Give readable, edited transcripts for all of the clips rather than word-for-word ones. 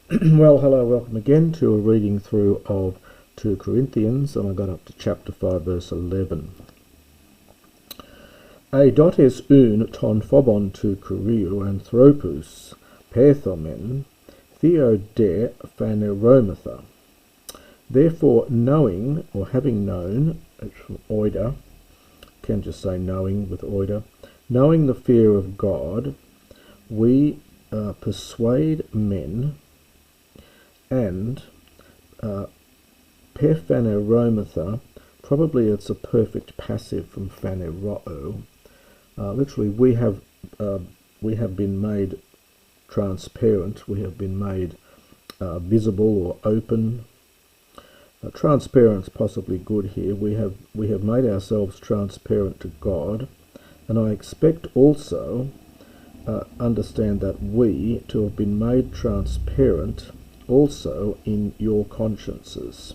Well, hello, welcome again to a reading through of 2 Corinthians, and I got up to chapter 5, verse 11. Eidotes un ton phobon tu kuriou anthropus, pethomen, theo de phaneromatha. Therefore, knowing, or having known, it's from oida, can just say knowing with oida, knowing the fear of God, we persuade men, and pephaneromatha, probably it's a perfect passive from phaneroo. Literally, we have been made transparent. We have been made visible or open. Transparent's possibly good here. We have made ourselves transparent to God, and I expect also understand that we to have been made transparent also in your consciences.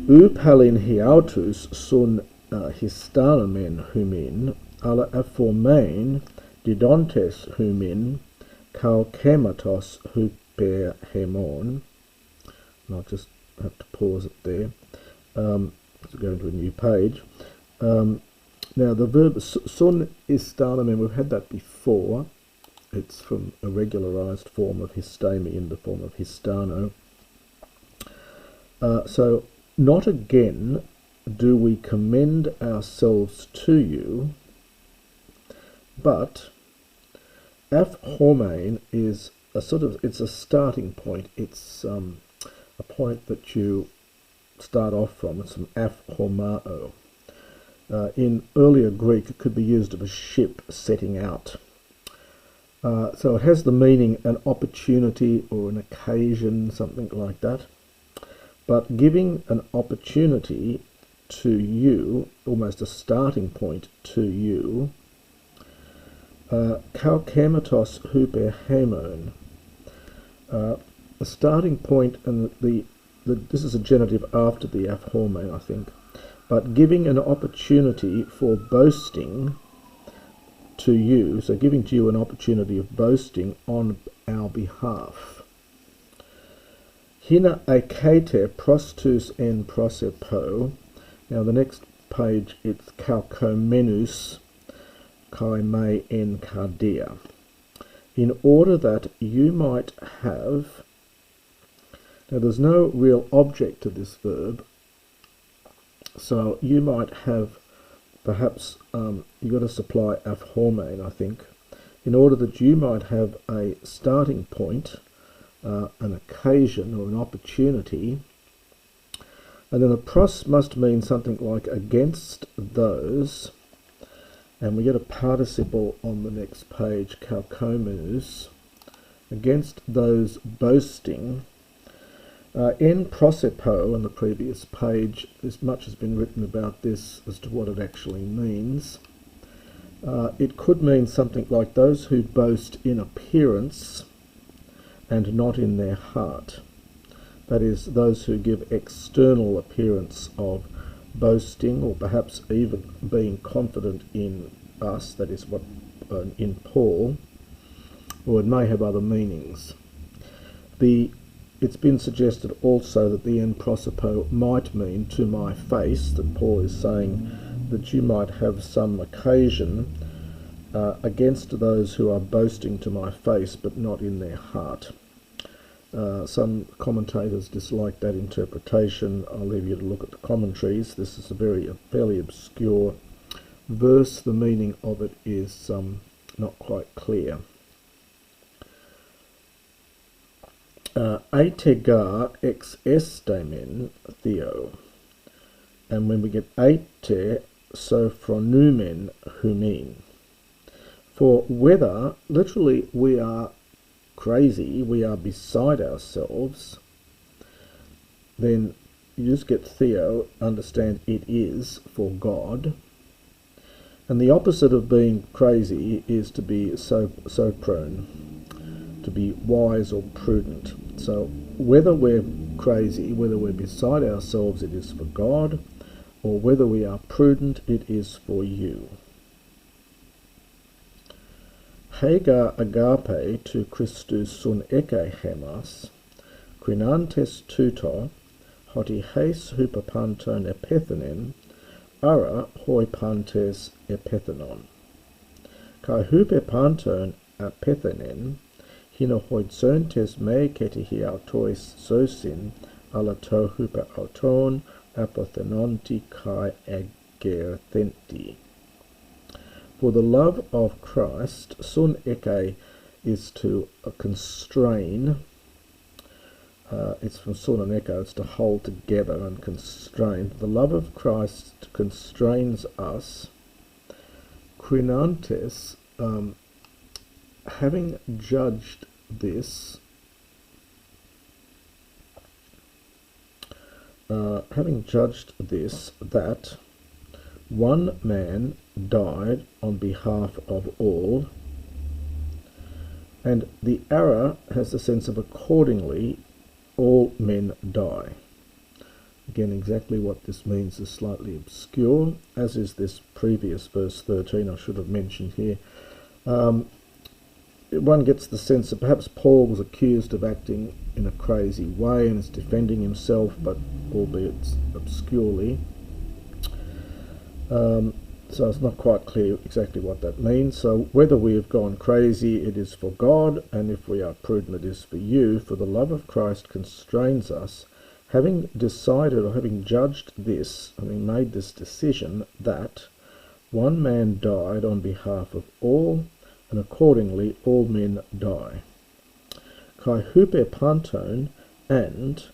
Upalin hiautus sun histanomen humin, ala aphomain didontes humin, kalkematos huper hemon. And I'll just have to pause it there. Go into a new page. Now the verb sun histanomen, we've had that before. It's from a regularized form of histemi in the form of histano. So, not again do we commend ourselves to you, but aphomain is a sort of, it's a starting point. It's a point that you start off from. It's from aphomao. In earlier Greek, it could be used of a ship setting out. So it has the meaning an opportunity or an occasion, something like that. But giving an opportunity to you, almost a starting point to you, kalkematos huper hemon, a starting point, and this is a genitive after the aphormane, I think, but giving an opportunity for boasting to you, so giving to you an opportunity of boasting on our behalf. Hina akete prostus en prosepo. Now the next page, it's kalkomenus kai me en cardia. In order that you might have, now there's no real object to this verb, so you might have, perhaps you've got to supply aphormane, I think, in order that you might have a starting point, an occasion or an opportunity, and then the pros must mean something like against those, and we get a participle on the next page, kalkomenus, against those boasting. In prosepo, on the previous page, much has been written about this as to what it actually means. It could mean something like those who boast in appearance and not in their heart. That is, those who give external appearance of boasting, or perhaps even being confident in us, that is what in Paul, or it may have other meanings. It's been suggested also that the en prosepo might mean to my face, that Paul is saying that you might have some occasion against those who are boasting to my face but not in their heart. Some commentators dislike that interpretation. I'll leave you to look at the commentaries. This is a fairly obscure verse. The meaning of it is not quite clear. Aitegar ex estemen theo, and when we get aite sophronumen humin, for whether, literally, we are crazy, we are beside ourselves, then you just get theo, understand it is for God, and the opposite of being crazy is to be sophron, to be wise or prudent. So whether we're crazy, whether we're beside ourselves, it is for God, or whether we are prudent, it is for you. Hagar agape to Christus sun eke hemas, quinantes tuto, hoti heis hupapanton epithenin, ara hoi pantes epithenon. Kai hupapanton epithenin, hino hoidzontes me ketihi autois sosin, ala to hupa auton, apothenonti kai egerthenti. For the love of Christ, sun eke is to constrain. It's from sun and echo, it's to hold together and constrain. The love of Christ constrains us. Quinantes, having judged this, that one man died on behalf of all, and the ara has the sense of accordingly all men die. Again, exactly what this means is slightly obscure, as is this previous verse 13 I should have mentioned here. One gets the sense that perhaps Paul was accused of acting in a crazy way and is defending himself, but albeit obscurely. So it's not quite clear exactly what that means. So whether we have gone crazy, it is for God, and if we are prudent, it is for you. For the love of Christ constrains us, having decided or having judged this, having made this decision, that one man died on behalf of all, and accordingly all men die. Kai hupe panton, and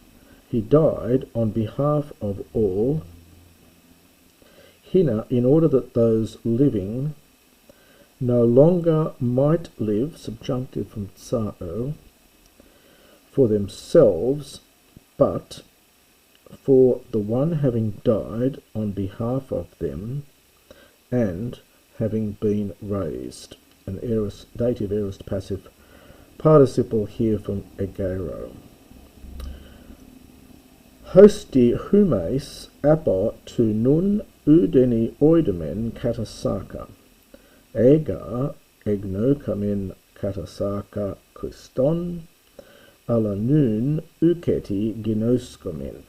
he died on behalf of all, hina, in order that those living no longer might live, subjunctive from tsao, for themselves, but for the one having died on behalf of them, and having been raised. An aorist, dative aorist passive participle here from egero. Hosti humes apo tu nun udeni oidemen katasaka, ega egnokamen katasaka Christon, ala nun uketi ginoskomen.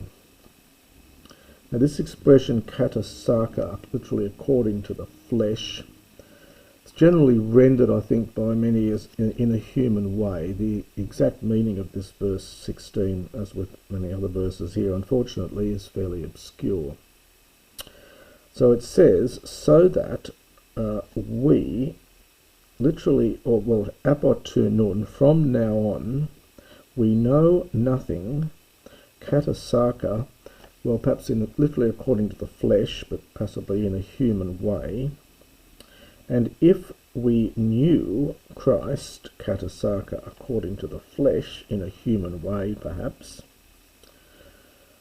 Now this expression katasaka, literally according to the flesh, it's generally rendered, I think, by many as in a human way. The exact meaning of this verse 16, as with many other verses here, unfortunately, is fairly obscure. So it says, so that we, literally, or well, apotunun, from now on, we know nothing, katasaka, well, perhaps literally according to the flesh, but possibly in a human way. And if we knew Christ, katasaka, according to the flesh, in a human way, perhaps.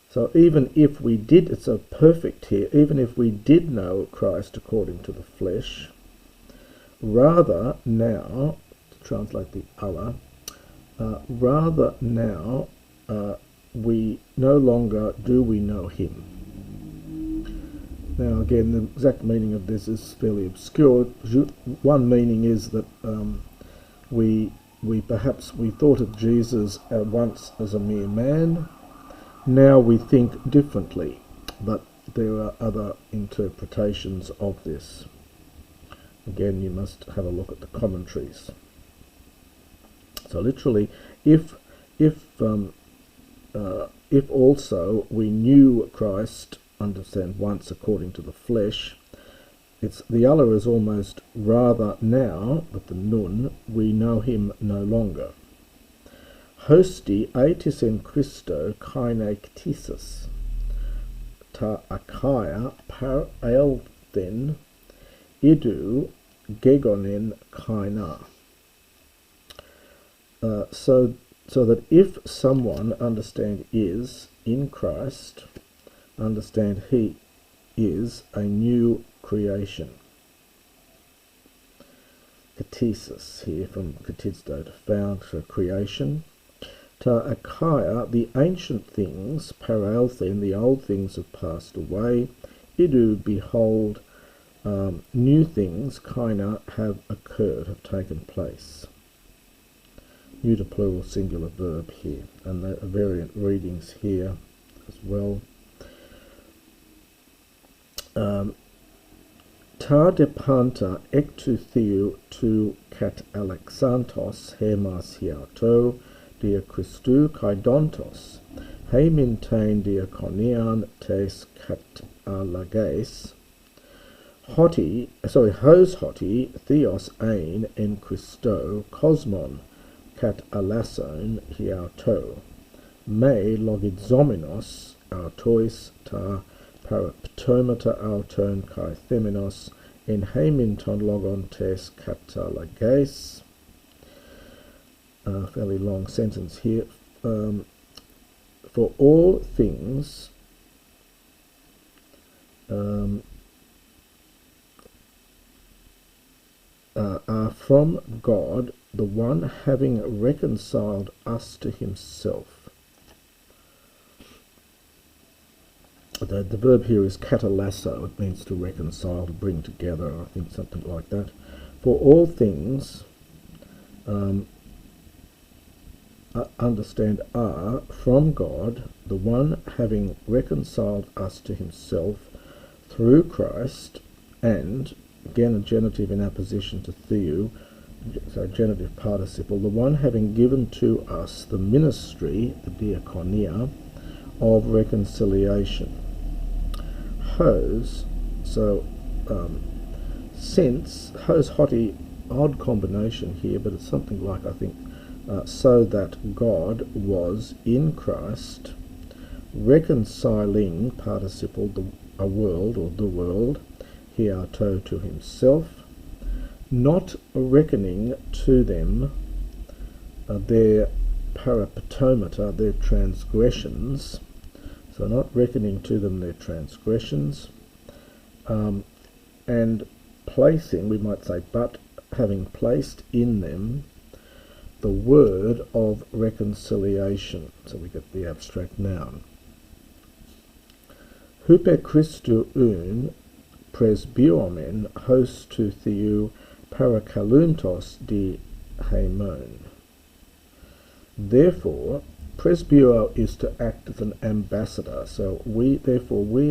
So even if we did, it's so perfect here, even if we did know Christ according to the flesh, rather now, to translate the Allah, rather now we no longer do we know him. Now again, the exact meaning of this is fairly obscure. One meaning is that we thought of Jesus at once as a mere man. Now we think differently, but there are other interpretations of this. Again, you must have a look at the commentaries. So literally, if also we knew Christ, understand once according to the flesh, it's the Allah is almost rather now, but the nun, we know him no longer. Hosti aetis en Christo kainektisis, ta akaia par aelthen idu gegonen kaina. So that if someone understand is in Christ, understand he is a new creation. Katesis here from Katizdo, found for creation. Ta akaia, the ancient things, paraelthen, the old things have passed away. Idu, behold, new things, kaina, have occurred, have taken place. Neuter plural singular verb here, and there are variant readings here as well. Ta depanta ectu theou tu kat alexantos hemas hiato dia Christou kaidontos he mintain diakonian tes kat alages hos hoti theos ein en Christo cosmon kat alason hiato me logizomenos autois ta paraptomata auton kai theminos in heminton logon tes katalages. Fairly long sentence here. For all things are from God, the one having reconciled us to himself. The verb here is katalasso. It means to reconcile, to bring together, I think something like that. For all things, understand, are from God, the one having reconciled us to himself through Christ, and, again a genitive in apposition to theou, so genitive participle, the one having given to us the ministry, the diaconia, of reconciliation. Hos, so since, hos hoti, odd combination here, but it's something like, I think, so that God was in Christ reconciling, participle, a world, or the world, hiato, to himself, not reckoning to them their paraptomata, their transgressions, so not reckoning to them their transgressions, and placing, we might say, but having placed in them the word of reconciliation. So we get the abstract noun. Hupe Christou un presbyomen hos tu theou parakaluntos di haimon. Therefore, presbyo is to act as an ambassador. So we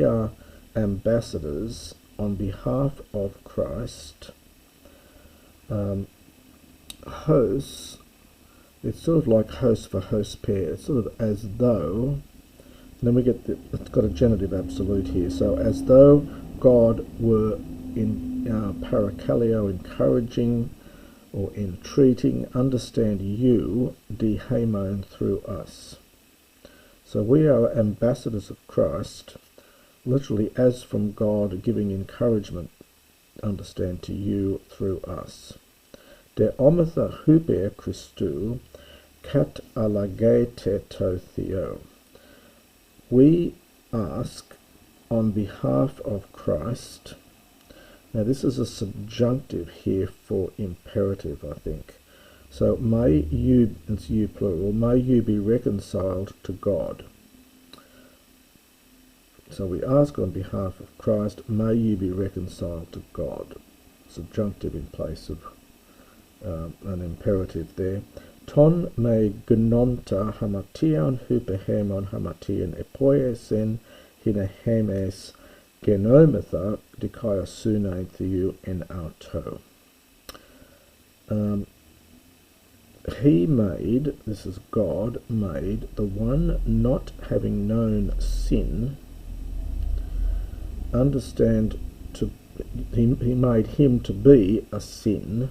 are ambassadors on behalf of Christ. Hos, it's sort of like host for host pair. It's sort of as though, and then we get it's got a genitive absolute here. So as though God were in parakaleo, encouraging or entreating, understand you, dihaimon, through us. So we are ambassadors of Christ, literally as from God, giving encouragement, understand, to you through us. De ometha huper Christou kat alagete to theo. We ask on behalf of Christ. Now this is a subjunctive here for imperative, I think. So may you, it's you plural, may you be reconciled to God. So we ask on behalf of Christ, may you be reconciled to God. Subjunctive in place of an imperative there. Ton me gnonta hamation hupehemon hamation epoiesen hinehemes genometha dikaiosune theou en auto. He made, this is God, made the one not having known sin, understand, to he made him to be a sin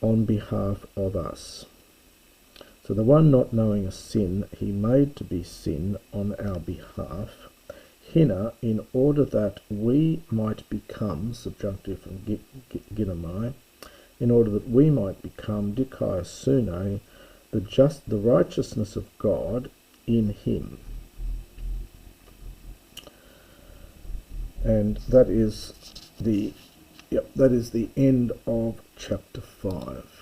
on behalf of us. So the one not knowing a sin, he made to be sin on our behalf, hina, in order that we might become, subjunctive from ginomai, in order that we might become dikaiosune, the righteousness of God in him. And that is the end of chapter 5.